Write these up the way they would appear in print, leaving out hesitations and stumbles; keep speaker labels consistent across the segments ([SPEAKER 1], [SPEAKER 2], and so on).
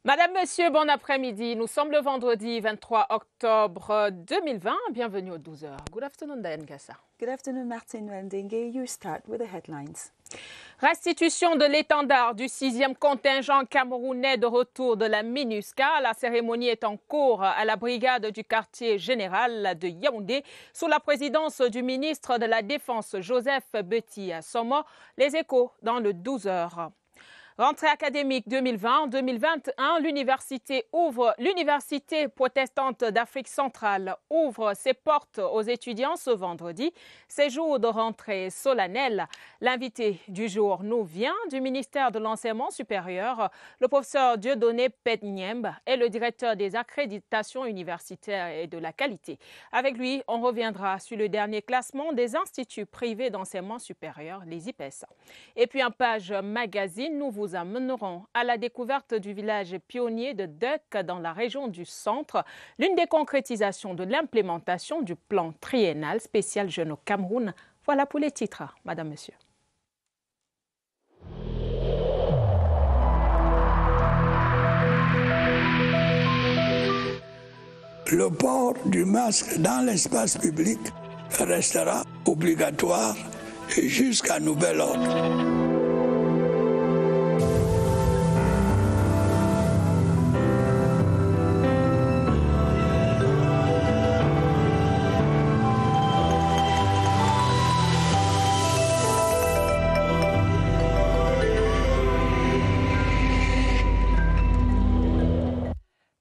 [SPEAKER 1] Madame, Monsieur, bon après-midi. Nous sommes le vendredi 23 octobre 2020. Bienvenue aux 12h. Good afternoon, Diane Gassa.
[SPEAKER 2] Good afternoon, Martin Wendengue. You start with the headlines.
[SPEAKER 1] Restitution de l'étendard du 6e contingent camerounais de retour de la MINUSCA. La cérémonie est en cours à la brigade du quartier général de Yaoundé sous la présidence du ministre de la Défense Joseph Betty Sommo. Les échos dans le 12h. Rentrée académique 2020-2021, l'Université protestante d'Afrique centrale ouvre ses portes aux étudiants ce vendredi. Séjour de rentrée solennelle. L'invité du jour nous vient du ministère de l'Enseignement supérieur. Le professeur Dieudonné Petnyemb est le directeur des accréditations universitaires et de la qualité. Avec lui, on reviendra sur le dernier classement des instituts privés d'enseignement supérieur, les IPES. Et puis en page magazine, nous vous amènerons à la découverte du village pionnier de Dek dans la région du Centre, l'une des concrétisations de l'implémentation du plan triennal spécial Jeunes au Cameroun. Voilà pour les titres, Madame, Monsieur.
[SPEAKER 3] Le port du masque dans l'espace public restera obligatoire jusqu'à nouvel ordre.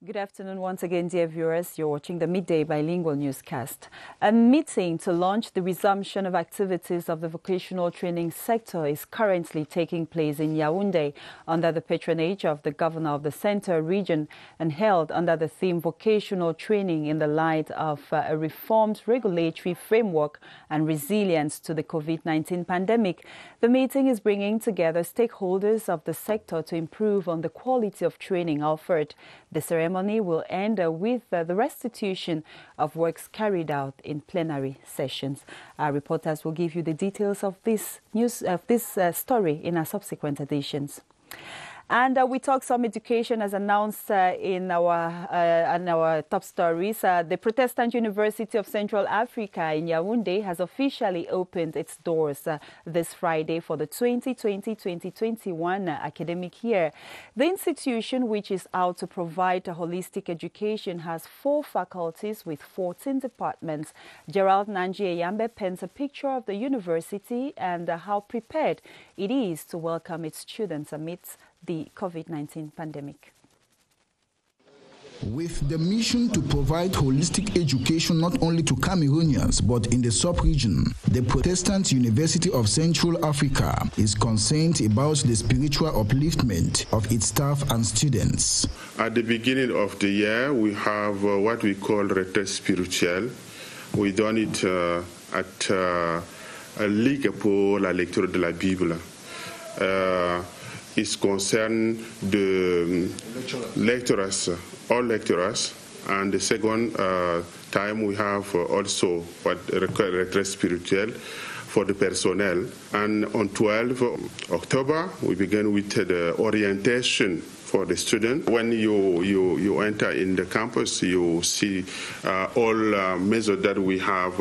[SPEAKER 2] Good afternoon once again, dear viewers. You're watching the Midday Bilingual Newscast. A meeting to launch the resumption of activities of the vocational training sector is currently taking place in Yaoundé under the patronage of the governor of the Centre region and held under the theme Vocational Training in the light of a reformed regulatory framework and resilience to the COVID-19 pandemic. The meeting is bringing together stakeholders of the sector to improve on the quality of training offered. The ceremony will end with the restitution of works carried out in plenary sessions. Our reporters will give you the details of this story in our subsequent editions. And we talk some education as announced in our top stories. The Protestant University of Central Africa in Yaoundé has officially opened its doors this Friday for the 2020-2021 academic year. The institution, which is out to provide a holistic education, has 4 faculties with 14 departments. Gerald Nanji-Eyambe paints a picture of the university and how prepared it is to welcome its students amidst the COVID-19 pandemic.
[SPEAKER 4] With the mission to provide holistic education not only to Cameroonians but in the sub-region, the Protestant University of Central Africa is concerned about the spiritual upliftment of its staff and students.
[SPEAKER 5] At the beginning of the year, we have what we call retraite spirituelle. We done it at Ligue pour la lecture de la Bible. It concerns the lecturers, all lecturers, and the second time we have also what retraite spirituelle for the personnel. And on 12 October, we begin with the orientation for the student. When you enter in the campus, you see all measures that we have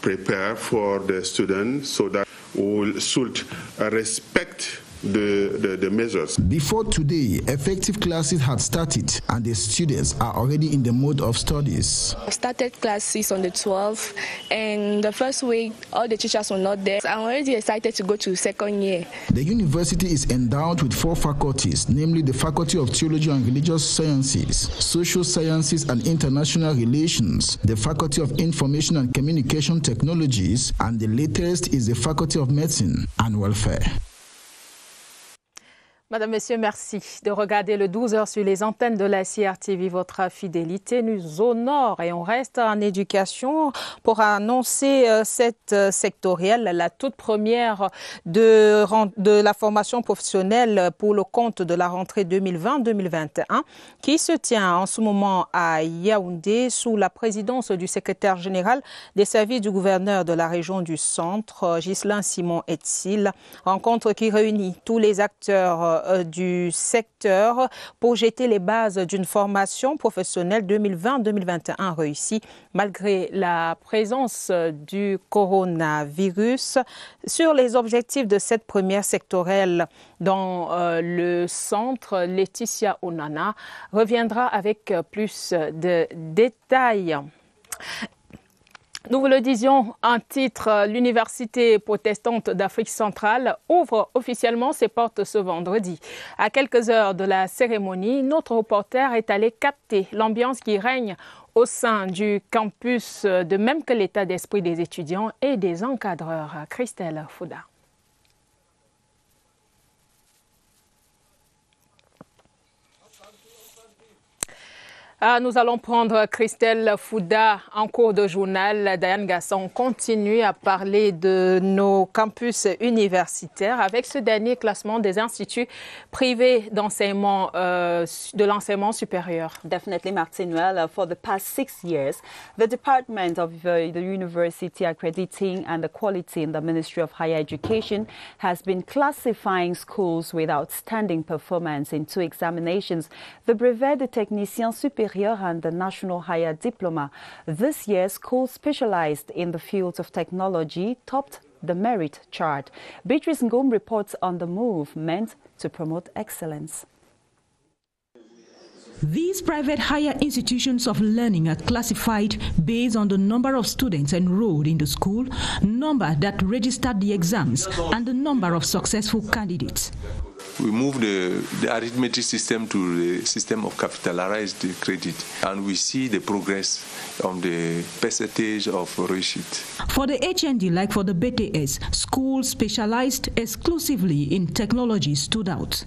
[SPEAKER 5] prepared for the students so that we should respect the measures.
[SPEAKER 4] Before today, effective classes had started and the students are already in the mode of studies.
[SPEAKER 6] I started classes on the 12th, and the first week all the teachers were not there. I'm already excited to go to second year.
[SPEAKER 4] The university is endowed with 4 faculties, namely the Faculty of Theology and Religious Sciences, Social Sciences and International Relations, the Faculty of Information and Communication Technologies, and the latest is the Faculty of Medicine and Welfare.
[SPEAKER 1] Madame, Monsieur, merci de regarder le 12h sur les antennes de la CRTV. Votre fidélité nous honore et on reste en éducation pour annoncer cette sectorielle, la toute première de la formation professionnelle pour le compte de la rentrée 2020-2021 qui se tient en ce moment à Yaoundé sous la présidence du secrétaire général des services du gouverneur de la région du Centre, Ghislain Simon Etsil. Rencontre qui réunit tous les acteurs du secteur pour jeter les bases d'une formation professionnelle 2020-2021 réussie malgré la présence du coronavirus. Sur les objectifs de cette première sectorielle dans le centre, Laetitia Onana reviendra avec plus de détails. Nous vous le disions en titre, l'Université protestante d'Afrique centrale ouvre officiellement ses portes ce vendredi. À quelques heures de la cérémonie, notre reporter est allé capter l'ambiance qui règne au sein du campus, de même que l'état d'esprit des étudiants et des encadreurs. Christelle Fouda. Nous allons prendre Christelle Fouda en cours de journal. Diane Gasson continue à parler de nos campus universitaires avec ce dernier classement des instituts privés d'enseignement de l'enseignement supérieur.
[SPEAKER 2] Definitely, Martin. Well, for the past 6 years, the Department of the University Accrediting and the Quality in the Ministry of Higher Education has been classifying schools with outstanding performance in 2 examinations, the Brevet de Technicien Supérieur and the National Higher Diploma. This year, schools specialized in the fields of technology topped the merit chart. Beatrice Ngom reports on the move meant to promote excellence.
[SPEAKER 7] These private higher institutions of learning are classified based on the number of students enrolled in the school, number that registered the exams, and the number of successful candidates.
[SPEAKER 8] We moved the arithmetic system to the system of capitalized credit, and we see the progress on the percentage of receipt.
[SPEAKER 7] For the HND, like for the BTS, schools specialized exclusively in technology stood out.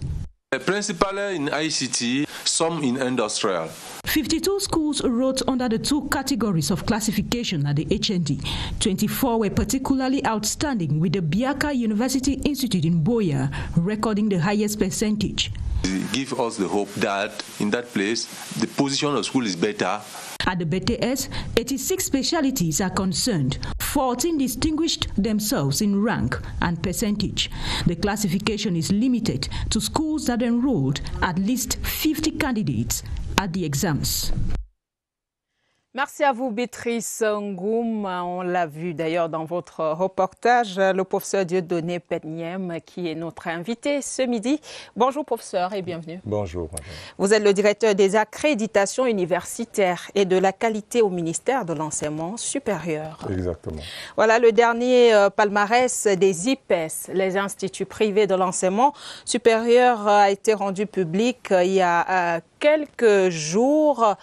[SPEAKER 8] Principally in ICT, some in industrial.
[SPEAKER 7] 52 schools wrote under the 2 categories of classification at the HND. 24 were particularly outstanding, with the Biaka University Institute in Boya recording the highest percentage.
[SPEAKER 8] It gives us the hope that in that place, the position of the school is better.
[SPEAKER 7] At the BTS, 86 specialties are concerned. 14 distinguished themselves in rank and percentage. The classification is limited to schools that enrolled at least 50 candidates at the exams.
[SPEAKER 1] Merci à vous, Béatrice Ngoum. On l'a vu d'ailleurs dans votre reportage, le professeur Dieudonné Peniem, qui est notre invité ce midi. Bonjour, professeur, et bienvenue.
[SPEAKER 9] Bonjour. Madame.
[SPEAKER 1] Vous êtes le directeur des accréditations universitaires et de la qualité au ministère de l'enseignement supérieur.
[SPEAKER 9] Exactement.
[SPEAKER 1] Voilà le dernier palmarès des IPES, les instituts privés de l'enseignement supérieur, a été rendu public il y a quelques jours.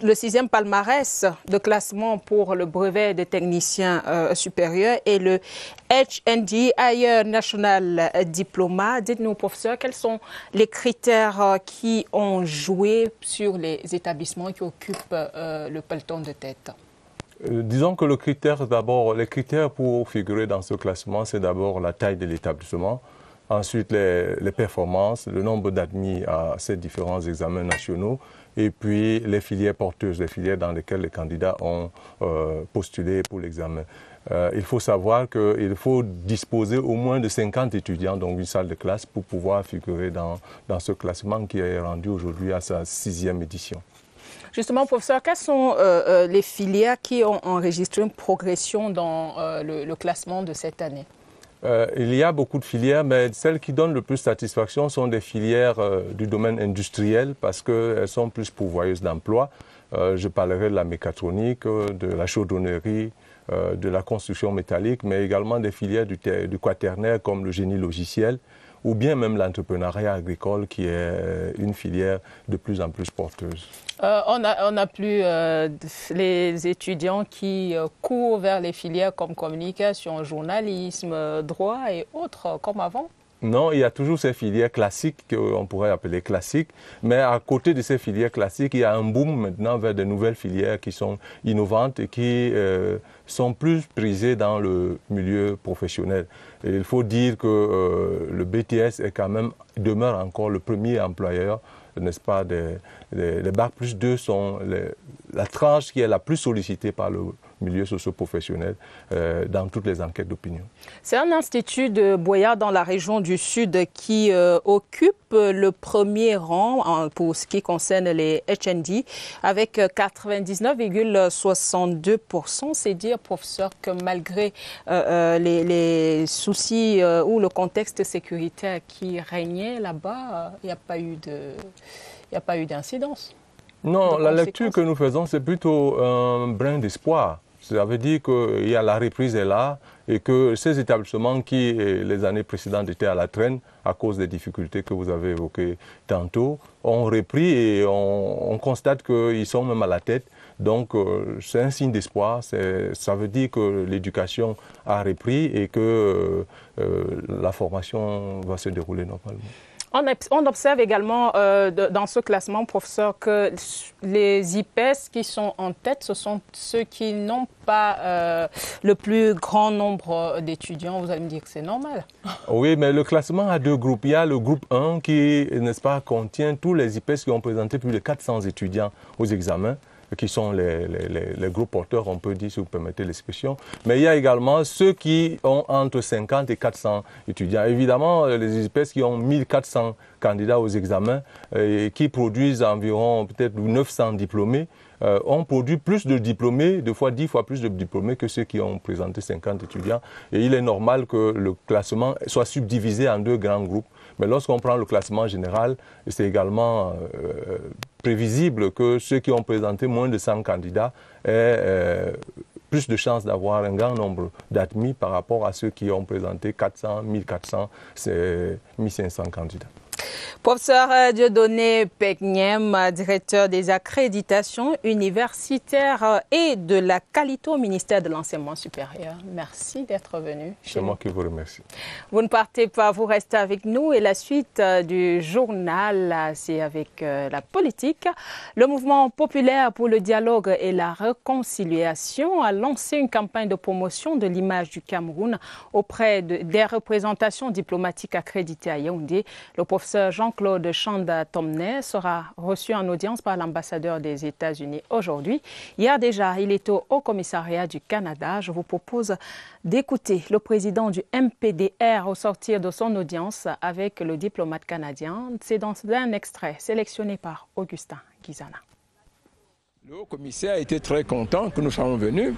[SPEAKER 1] Le 6e palmarès de classement pour le brevet de technicien supérieur et le HND, Higher National Diploma. Dites-nous, professeur, quels sont les critères qui ont joué sur les établissements qui occupent le peloton de tête?
[SPEAKER 9] Disons que les critères pour figurer dans ce classement, c'est d'abord la taille de l'établissement. Ensuite, les performances, le nombre d'admis à ces différents examens nationaux, et puis les filières porteuses, les filières dans lesquelles les candidats ont postulé pour l'examen. Il faut savoir qu'il faut disposer au moins de 50 étudiants, donc une salle de classe, pour pouvoir figurer dans ce classement qui est rendu aujourd'hui à sa 6e édition.
[SPEAKER 1] Justement, professeur, quelles sont les filières qui ont enregistré une progression dans le classement de cette année?
[SPEAKER 9] Il y a beaucoup de filières, mais celles qui donnent le plus satisfaction sont des filières du domaine industriel parce qu'elles sont plus pourvoyeuses d'emplois. Je parlerai de la mécatronique, de la chaudronnerie, de la construction métallique, mais également des filières du quaternaire comme le génie logiciel ou bien même l'entrepreneuriat agricole qui est une filière de plus en plus porteuse.
[SPEAKER 1] On n'a plus les étudiants qui courent vers les filières comme communication, journalisme, droit et autres comme avant?
[SPEAKER 9] Non, il y a toujours ces filières classiques qu'on pourrait appeler classiques, mais à côté de ces filières classiques, il y a un boom maintenant vers de nouvelles filières qui sont innovantes et qui sont plus prisées dans le milieu professionnel. Et il faut dire que le BTS demeure encore le premier employeur, n'est-ce pas, les Bac+2 sont la tranche qui est la plus sollicitée par le milieu socio-professionnel dans toutes les enquêtes d'opinion.
[SPEAKER 1] C'est un institut de Buea dans la région du Sud qui occupe le premier rang pour ce qui concerne les HND avec 99,62%. C'est dire, professeur, que malgré les soucis ou le contexte sécuritaire qui régnait là-bas, il n'y a pas eu d'incidence.
[SPEAKER 9] Non, la lecture que nous faisons, c'est plutôt un brin d'espoir. Ça veut dire que la reprise est là et que ces établissements qui, les années précédentes, étaient à la traîne à cause des difficultés que vous avez évoquées tantôt, ont repris et on constate qu'ils sont même à la tête. Donc, c'est un signe d'espoir. Ça veut dire que l'éducation a repris et que la formation va se dérouler normalement.
[SPEAKER 1] On observe également dans ce classement, professeur, que les IPES qui sont en tête, ce sont ceux qui n'ont pas le plus grand nombre d'étudiants. Vous allez me dire que c'est normal.
[SPEAKER 9] Oui, mais le classement a deux groupes. Il y a le groupe 1 qui, n'est-ce pas, contient tous les IPES qui ont présenté plus de 400 étudiants aux examens, qui sont les groupes porteurs, on peut dire, si vous permettez l'expression. Mais il y a également ceux qui ont entre 50 et 400 étudiants. Évidemment, les IPES qui ont 1400 candidats aux examens et qui produisent environ peut-être 900 diplômés, ont produit plus de diplômés, 10 fois plus de diplômés que ceux qui ont présenté 50 étudiants. Et il est normal que le classement soit subdivisé en deux grands groupes. Mais lorsqu'on prend le classement général, c'est également prévisible que ceux qui ont présenté moins de 100 candidats aient plus de chances d'avoir un grand nombre d'admis par rapport à ceux qui ont présenté 400, 1400, 1500 candidats.
[SPEAKER 1] Professeur Dieudonné Peknyem, directeur des accréditations universitaires et de la qualité au ministère de l'Enseignement supérieur. Merci d'être venu.
[SPEAKER 9] C'est moi qui vous remercie.
[SPEAKER 1] Vous ne partez pas, vous restez avec nous et la suite du journal, c'est avec la politique. Le mouvement populaire pour le dialogue et la réconciliation a lancé une campagne de promotion de l'image du Cameroun auprès des représentations diplomatiques accréditées à Yaoundé. Le professeur Jean-Claude Chanda-Tomné sera reçu en audience par l'ambassadeur des États-Unis aujourd'hui. Hier déjà, il était au Haut-Commissariat du Canada. Je vous propose d'écouter le président du MPDR au sortir de son audience avec le diplomate canadien. C'est dans un extrait sélectionné par Augustin Guizana.
[SPEAKER 10] Le Haut-Commissaire a été très content que nous soyons venus.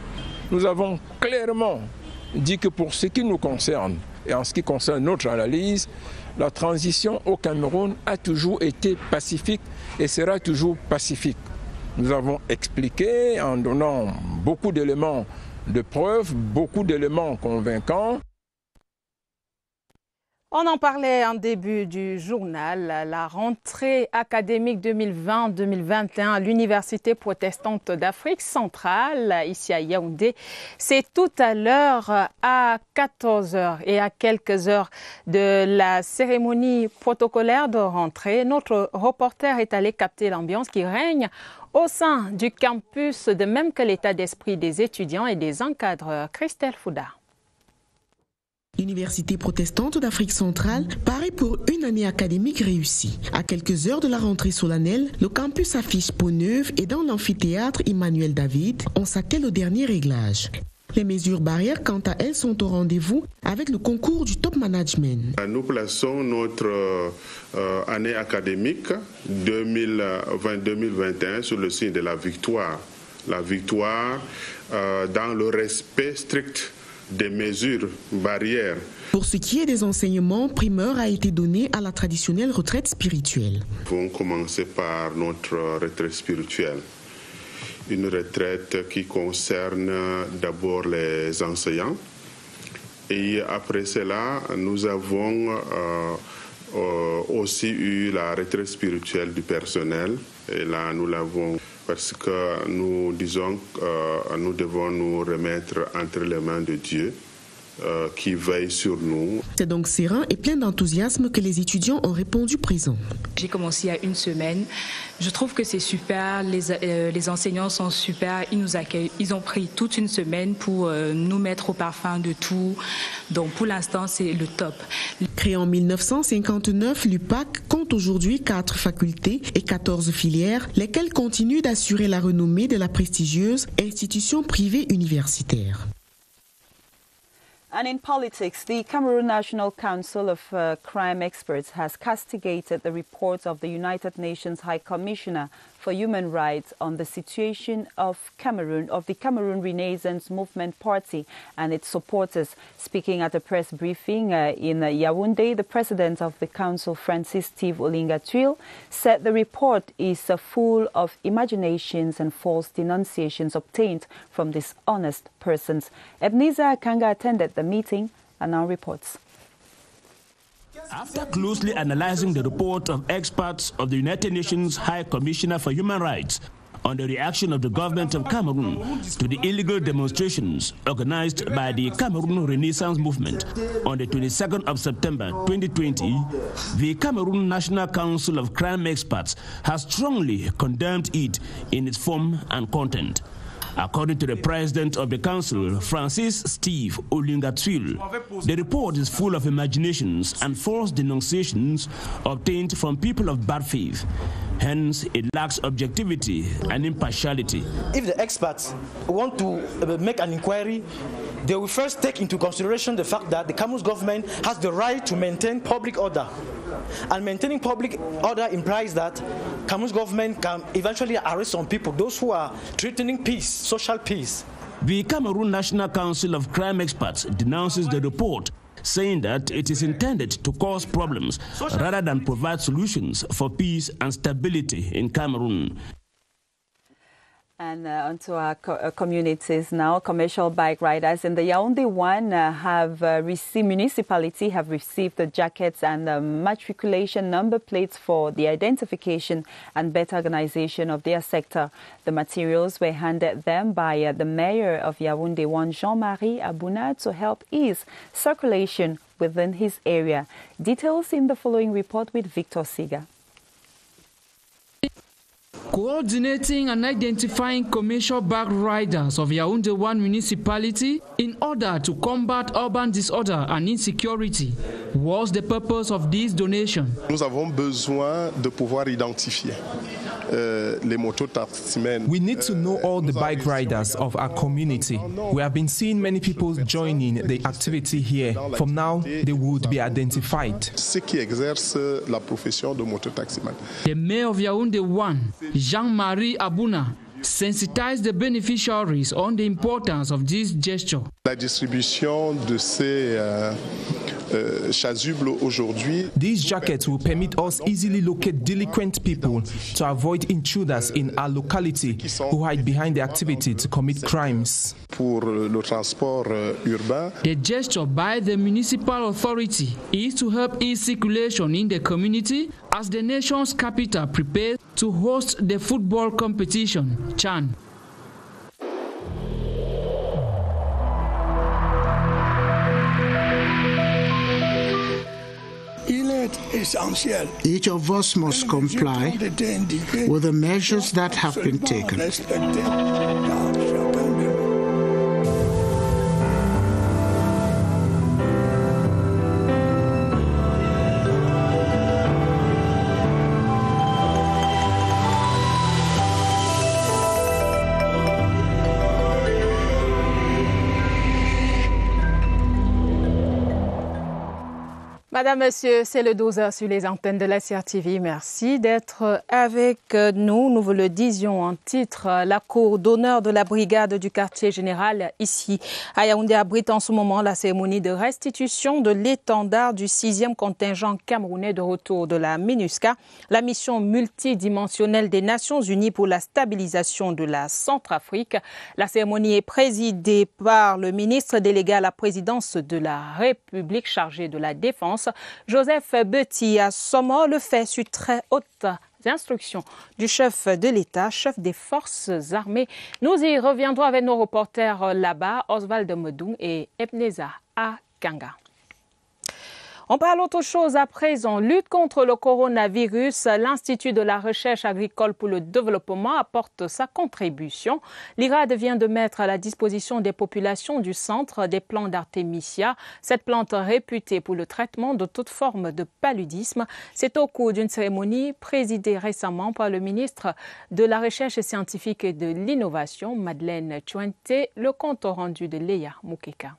[SPEAKER 10] Nous avons clairement dit que pour ce qui nous concerne, et en ce qui concerne notre analyse, la transition au Cameroun a toujours été pacifique et sera toujours pacifique. Nous avons expliqué en donnant beaucoup d'éléments de preuves, beaucoup d'éléments convaincants.
[SPEAKER 1] On en parlait en début du journal, la rentrée académique 2020-2021 à l'Université protestante d'Afrique centrale, ici à Yaoundé. C'est tout à l'heure à 14h et à quelques heures de la cérémonie protocolaire de rentrée. Notre reporter est allé capter l'ambiance qui règne au sein du campus, de même que l'état d'esprit des étudiants et des encadreurs. Christelle Fouda.
[SPEAKER 11] L'Université protestante d'Afrique centrale paraît pour une année académique réussie. À quelques heures de la rentrée solennelle, le campus affiche peau neuve et dans l'amphithéâtre Emmanuel David, on s'attelle au dernier réglage. Les mesures barrières, quant à elles, sont au rendez-vous avec le concours du top management.
[SPEAKER 5] Nous plaçons notre année académique 2020-2021 sur le signe de la victoire. La victoire dans le respect strict des mesures barrières.
[SPEAKER 11] Pour ce qui est des enseignements, primeur a été donné à la traditionnelle retraite spirituelle.
[SPEAKER 5] Nous allons commencer par notre retraite spirituelle. Une retraite qui concerne d'abord les enseignants. Et après cela, nous avons aussi eu la retraite spirituelle du personnel. Et là, nous l'avons parce que nous disons que nous devons nous remettre entre les mains de Dieu qui veille sur nous.
[SPEAKER 11] C'est donc serein et plein d'enthousiasme que les étudiants ont répondu présent.
[SPEAKER 12] J'ai commencé il y a une semaine. Je trouve que c'est super, les enseignants sont super, ils nous accueillent. Ils ont pris toute une semaine pour nous mettre au parfum de tout. Donc pour l'instant, c'est le top.
[SPEAKER 11] Créé en 1959, l'UPAC compte compte aujourd'hui 4 facultés et 14 filières, lesquelles continuent d'assurer la renommée de la prestigieuse institution privée universitaire.
[SPEAKER 2] And in politics, the Cameroon National Council of Crime Experts has castigated the reports of the United Nations High Commissioner for Human Rights on the situation of the Cameroon Renaissance Movement Party and its supporters. Speaking at a press briefing in Yaoundé, the president of the council, Francis Steve Olinga-Tuil, said the report is full of imaginations and false denunciations obtained from dishonest persons. Ebenezer Akanga attended the meeting and now reports.
[SPEAKER 13] After closely analyzing the report of experts of the United Nations High Commissioner for Human Rights on the reaction of the government of Cameroon to the illegal demonstrations organized by the Cameroon Renaissance Movement on the 22nd of September 2020, the Cameroon National Council of Crime Experts has strongly condemned it in its form and content. According to the president of the council, Francis Steve Olinga-Tuil, the report is full of imaginations and false denunciations obtained from people of bad faith. Hence, it lacks objectivity and impartiality.
[SPEAKER 14] If the experts want to make an inquiry, they will first take into consideration the fact that the Cameroon government has the right to maintain public order. And maintaining public order implies that Cameroon's government can eventually arrest some people, those who are threatening peace, social peace.
[SPEAKER 13] The Cameroon National Council of Crime Experts denounces the report, saying that it is intended to cause problems rather than provide solutions for peace and stability in Cameroon.
[SPEAKER 2] And onto our communities now. Commercial bike riders in the Yaoundé one municipality have received the jackets and matriculation number plates for the identification and better organization of their sector. The materials were handed them by the mayor of Yaoundé one, Jean-Marie Abouna, to help ease circulation within his area. Details in the following report with Victor Siga.
[SPEAKER 15] Coordinating and identifying commercial bike riders of Yaoundé 1 municipality in order to combat urban disorder and insecurity was the purpose of this donation.
[SPEAKER 16] Nous avons besoin de pouvoir identifier les mototaximens.
[SPEAKER 17] We need to know all the bike riders of our community. We have been seeing many people joining the activity here. From now, they would be identified.
[SPEAKER 16] Ceux qui exercent la profession de mototaximan.
[SPEAKER 15] The mayor of Yaoundé 1, Jean-Marie Abouna, sensitized the beneficiaries on the importance of this gesture.
[SPEAKER 16] La distribution de ces chasubles aujourd'hui.
[SPEAKER 17] These jackets will permit us easily locate delinquent people to avoid intruders in our locality who hide behind the activity to commit crimes.
[SPEAKER 16] Pour le transport urbain.
[SPEAKER 15] The gesture by the municipal authority is to help ease circulation in the community as the nation's capital prepares to host the football competition, CHAN.
[SPEAKER 18] Each of us must comply with the measures that have been taken.
[SPEAKER 1] Madame, Monsieur, c'est le 12h sur les antennes de la CRTV. Merci d'être avec nous. Nous vous le disions en titre, la cour d'honneur de la brigade du quartier général ici à Yaoundé abrite en ce moment la cérémonie de restitution de l'étendard du 6e contingent camerounais de retour de la MINUSCA, la mission multidimensionnelle des Nations Unies pour la stabilisation de la Centrafrique. La cérémonie est présidée par le ministre délégué à la présidence de la République chargé de la Défense, Joseph Beti. À Somo, le fait sur très haute instructions du chef de l'État, chef des forces armées. Nous y reviendrons avec nos reporters là-bas, Oswald Medou et Ebenezer Akanga. On parle autre chose à présent. Lutte contre le coronavirus. L'Institut de la recherche agricole pour le développement apporte sa contribution. L'IRAD vient de mettre à la disposition des populations du centre des plants d'Artemisia. Cette plante réputée pour le traitement de toute forme de paludisme. C'est au cours d'une cérémonie présidée récemment par le ministre de la Recherche scientifique et de l'Innovation, Madeleine Chuente. Le compte rendu de Léa Moukeka.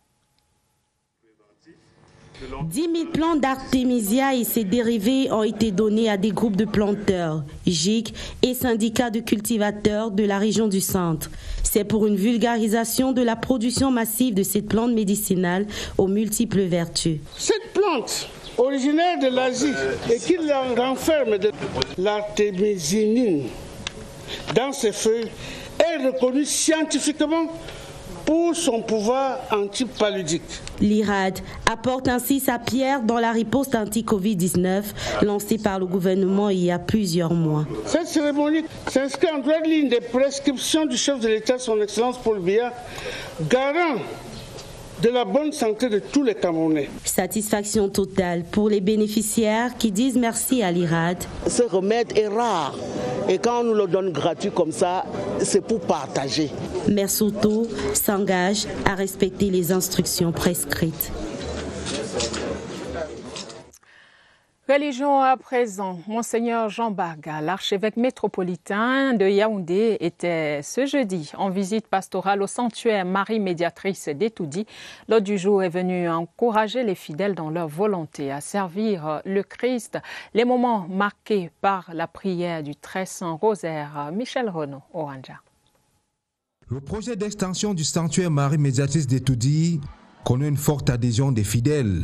[SPEAKER 19] 10 000 plants d'Artemisia et ses dérivés ont été donnés à des groupes de planteurs, GIC et syndicats de cultivateurs de la région du centre. C'est pour une vulgarisation de la production massive de cette plante médicinale aux multiples vertus.
[SPEAKER 20] Cette plante, originaire de l'Asie et qui renferme de l'artémisinine dans ses feuilles, est reconnue scientifiquement pour son pouvoir antipaludique.
[SPEAKER 19] L'IRAD apporte ainsi sa pierre dans la riposte anti-Covid-19 lancée par le gouvernement il y a plusieurs mois.
[SPEAKER 20] Cette cérémonie s'inscrit en droite ligne des prescriptions du chef de l'État, son Excellence Paul Biya, garant de la bonne santé de tous les Camerounais.
[SPEAKER 19] Satisfaction totale pour les bénéficiaires qui disent merci à l'IRAD.
[SPEAKER 21] Ce remède est rare et quand on nous le donne gratuit comme ça, c'est pour partager.
[SPEAKER 19] Mersoto s'engage à respecter les instructions prescrites.
[SPEAKER 1] Religion à présent. Monseigneur Jean Barga, l'archevêque métropolitain de Yaoundé, était ce jeudi en visite pastorale au sanctuaire Marie Médiatrice d'Etoudi. L'ordre du jour est venu encourager les fidèles dans leur volonté à servir le Christ. Les moments marqués par la prière du Très Saint Rosaire. Michel Renaud, Oranja.
[SPEAKER 17] Le projet d'extension du sanctuaire Marie Médiatrice d'Etoudi connaît une forte adhésion des fidèles.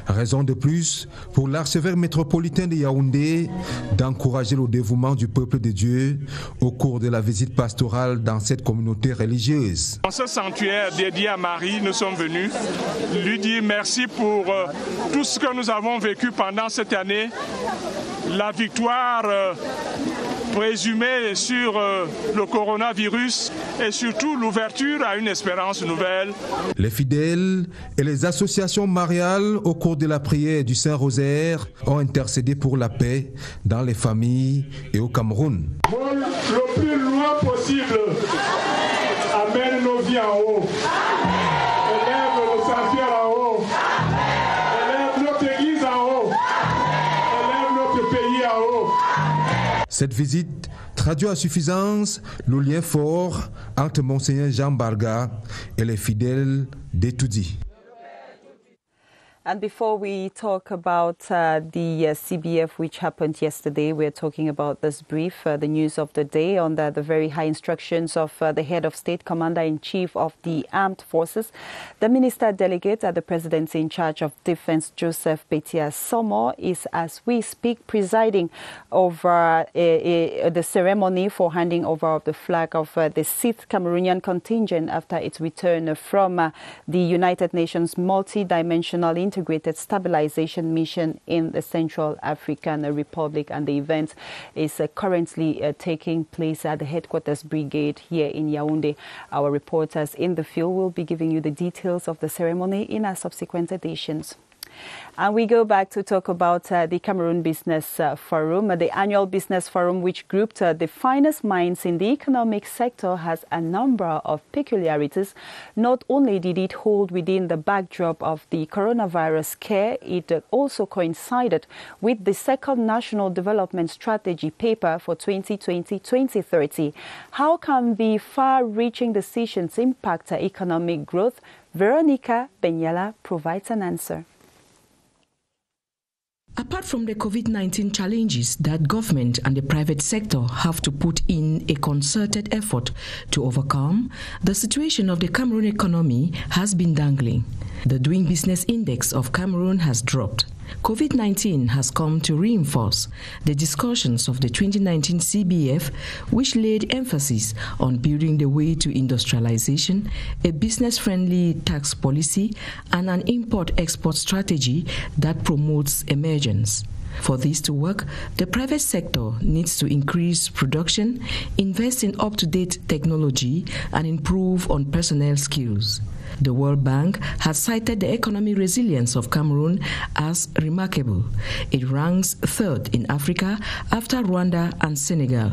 [SPEAKER 17] Raison de plus pour l'archevêque métropolitain de Yaoundé d'encourager le dévouement du peuple de Dieu au cours de la visite pastorale dans cette communauté religieuse.
[SPEAKER 10] Dans ce sanctuaire dédié à Marie, nous sommes venus lui dire merci pour tout ce que nous avons vécu pendant cette année, la victoire présumée sur le coronavirus et surtout l'ouverture à une espérance nouvelle.
[SPEAKER 17] Les fidèles et les associations mariales au cours de la prière du Saint-Rosaire ont intercédé pour la paix dans les familles et au Cameroun.
[SPEAKER 10] Le plus loin possible, amène nos vies en haut, élève le sanctuaire en haut, élève notre église en haut, élève notre pays en haut.
[SPEAKER 17] Cette visite traduit à suffisance le lien fort entre Monseigneur Jean Barga et les fidèles d'Etoudi.
[SPEAKER 2] And before we talk about the CBF which happened yesterday, we're talking about this brief, the news of the day on the very high instructions of the head of state, Commander-in-Chief of the Armed Forces. The Minister Delegate at the Presidency in charge of Defense, Joseph Betia Somo, is, as we speak, presiding over the ceremony for handing over of the flag of the 6th Cameroonian contingent after its return from the United Nations multi-dimensional integrated stabilization mission in the Central African Republic, and the event is currently taking place at the headquarters brigade here in Yaoundé. Our reporters in the field will be giving you the details of the ceremony in our subsequent editions. And we go back to talk about the Cameroon Business Forum. The annual business forum, which grouped the finest minds in the economic sector, has a number of peculiarities. Not only did it hold within the backdrop of the coronavirus scare, it also coincided with the second National Development Strategy paper for 2020-2030. How can the far-reaching decisions impact economic growth? Veronica Benyala provides an answer.
[SPEAKER 7] Apart from the COVID-19 challenges that government and the private sector have to put in a concerted effort to overcome, the situation of the Cameroon economy has been dangling. The Doing Business Index of Cameroon has dropped. COVID-19 has come to reinforce the discussions of the 2019 CBF, which laid emphasis on building the way to industrialization, a business-friendly tax policy, and an import-export strategy that promotes emergence. For this to work, the private sector needs to increase production, invest in up-to-date technology, and improve on personnel skills. The World Bank has cited the economic resilience of Cameroon as remarkable. It ranks third in Africa after Rwanda and Senegal.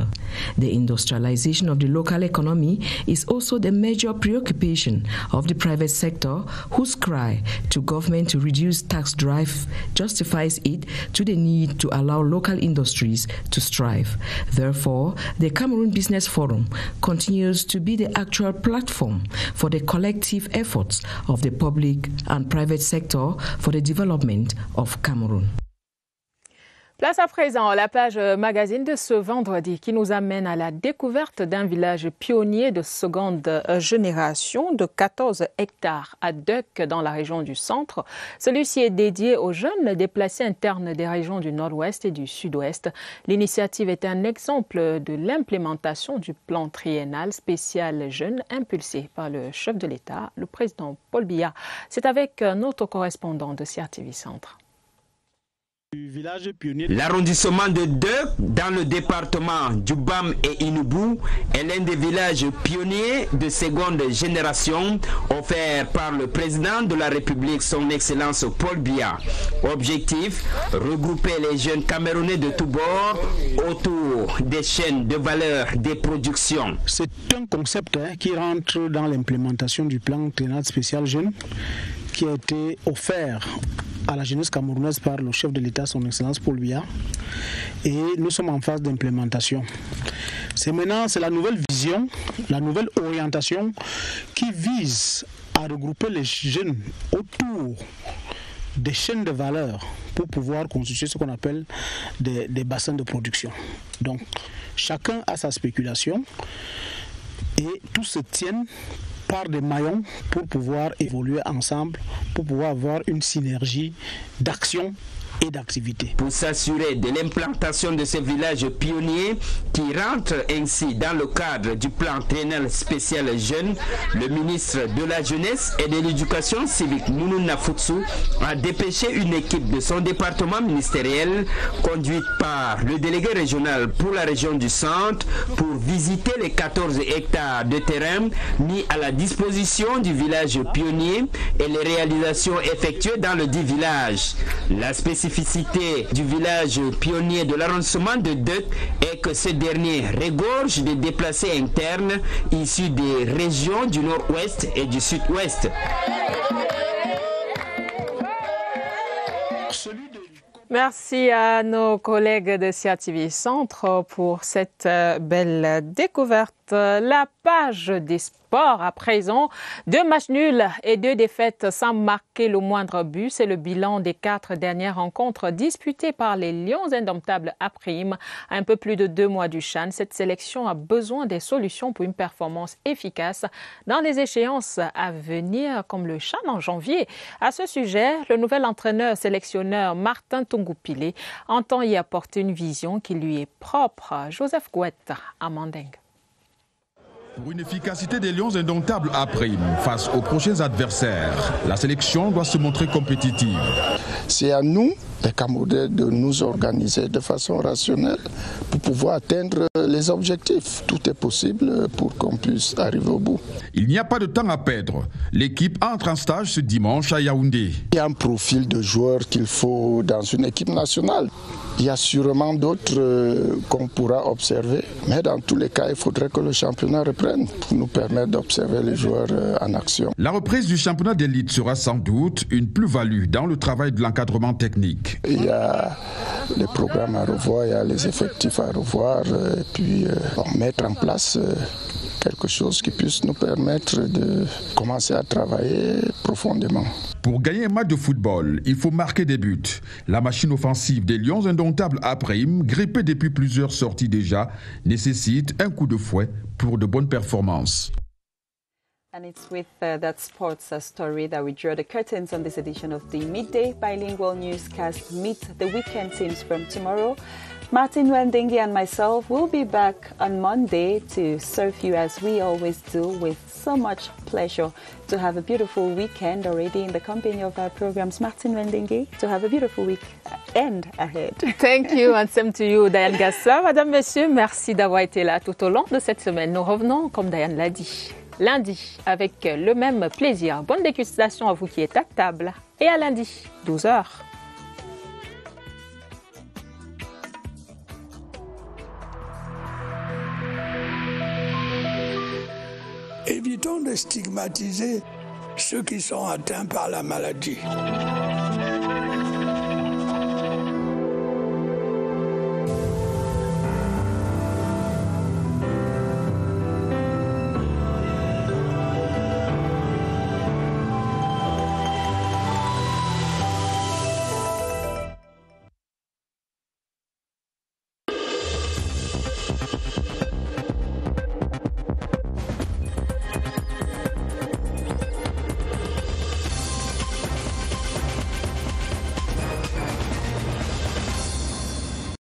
[SPEAKER 7] The industrialization of the local economy is also the major preoccupation of the private sector, whose cry to government to reduce tax drive justifies it to the need to allow local industries to strive. Therefore, the Cameroon Business Forum continues to be the actual platform for the collective efforts of the public and private sector for the development of Cameroon.
[SPEAKER 1] Place à présent à la page magazine de ce vendredi qui nous amène à la découverte d'un village pionnier de seconde génération de 14 hectares à Deuc dans la région du centre. Celui-ci est dédié aux jeunes déplacés internes des régions du nord-ouest et du sud-ouest. L'initiative est un exemple de l'implémentation du plan triennal spécial jeunes impulsé par le chef de l'État, le président Paul Biya. C'est avec notre correspondant de CRTV Centre.
[SPEAKER 3] L'arrondissement de Deuc, dans le département du Bam et Inubu, est l'un des villages pionniers de seconde génération offert par le président de la République, son Excellence Paul Biya. Objectif, regrouper les jeunes Camerounais de tous bords autour des chaînes de valeur des productions.
[SPEAKER 18] C'est un concept qui rentre dans l'implémentation du plan triennal spécial jeune qui a été offert à la jeunesse camerounaise par le chef de l'État, son Excellence Paul Biya, et nous sommes en phase d'implémentation. C'est la nouvelle vision, la nouvelle orientation qui vise à regrouper les jeunes autour des chaînes de valeur pour pouvoir constituer ce qu'on appelle des bassins de production. Donc, chacun a sa spéculation et tous se tiennent par des maillons pour pouvoir évoluer ensemble, pour pouvoir avoir une synergie d'action et d'activité.
[SPEAKER 3] Pour s'assurer de l'implantation de ce village pionnier qui rentre ainsi dans le cadre du plan triennal spécial jeune, le ministre de la Jeunesse et de l'Éducation civique, Mounouna Futsu, a dépêché une équipe de son département ministériel conduite par le délégué régional pour la région du centre pour visiter les 14 hectares de terrain mis à la disposition du village pionnier et les réalisations effectuées dans le dit village. La spécificité du village pionnier de l'arrondissement de Deuc est que ce dernier regorge de déplacés internes issus des régions du nord-ouest et du sud-ouest.
[SPEAKER 1] Merci à nos collègues de CRTV Centre pour cette belle découverte. La page des sports à présent. 2 matchs nuls et 2 défaites sans marquer le moindre but. C'est le bilan des 4 dernières rencontres disputées par les Lions indomptables à Prime. À un peu plus de 2 mois du CHAN, cette sélection a besoin des solutions pour une performance efficace dans les échéances à venir comme le CHAN en janvier. À ce sujet, le nouvel entraîneur-sélectionneur Martin Tungupile entend y apporter une vision qui lui est propre. Joseph Gouette à Manding.
[SPEAKER 22] Pour une efficacité des Lions indomptables à Prime face aux prochains adversaires, la sélection doit se montrer compétitive.
[SPEAKER 23] C'est à nous, les Camerounais, de nous organiser de façon rationnelle pour pouvoir atteindre les objectifs. Tout est possible pour qu'on puisse arriver au bout.
[SPEAKER 22] Il n'y a pas de temps à perdre. L'équipe entre en stage ce dimanche à Yaoundé.
[SPEAKER 23] Il y a un profil de joueurs qu'il faut dans une équipe nationale. Il y a sûrement d'autres qu'on pourra observer, mais dans tous les cas, il faudrait que le championnat reprenne pour nous permettre d'observer les joueurs en action.
[SPEAKER 22] La reprise du championnat d'élite sera sans doute une plus-value dans le travail de l'encadrement technique.
[SPEAKER 23] Il y a les programmes à revoir, il y a les effectifs à revoir, et puis mettre en place quelque chose qui puisse nous permettre de commencer à travailler profondément.
[SPEAKER 22] Pour gagner un match de football, il faut marquer des buts. La machine offensive des Lions indomptables à Prime, grippée depuis plusieurs sorties déjà, nécessite un coup de fouet pour de bonnes performances.
[SPEAKER 2] And it's with that sports story that we draw the curtains on this edition of the Midday Bilingual Newscast. Meet the weekend teams from tomorrow. Martin Wendengi and myself will be back on Monday to serve you as we always do with so much pleasure. To have a beautiful weekend already in the company of our programs. Martin Wendengi, to have a beautiful weekend ahead.
[SPEAKER 1] Thank you and same to you, Diane Gassa. Madame, Monsieur, merci d'avoir été là tout au long de cette semaine. Nous revenons, comme Diane l'a dit. lundi avec le même plaisir. Bonne dégustation à vous qui êtes à table et à lundi, 12h.
[SPEAKER 4] Évitons de stigmatiser ceux qui sont atteints par la maladie.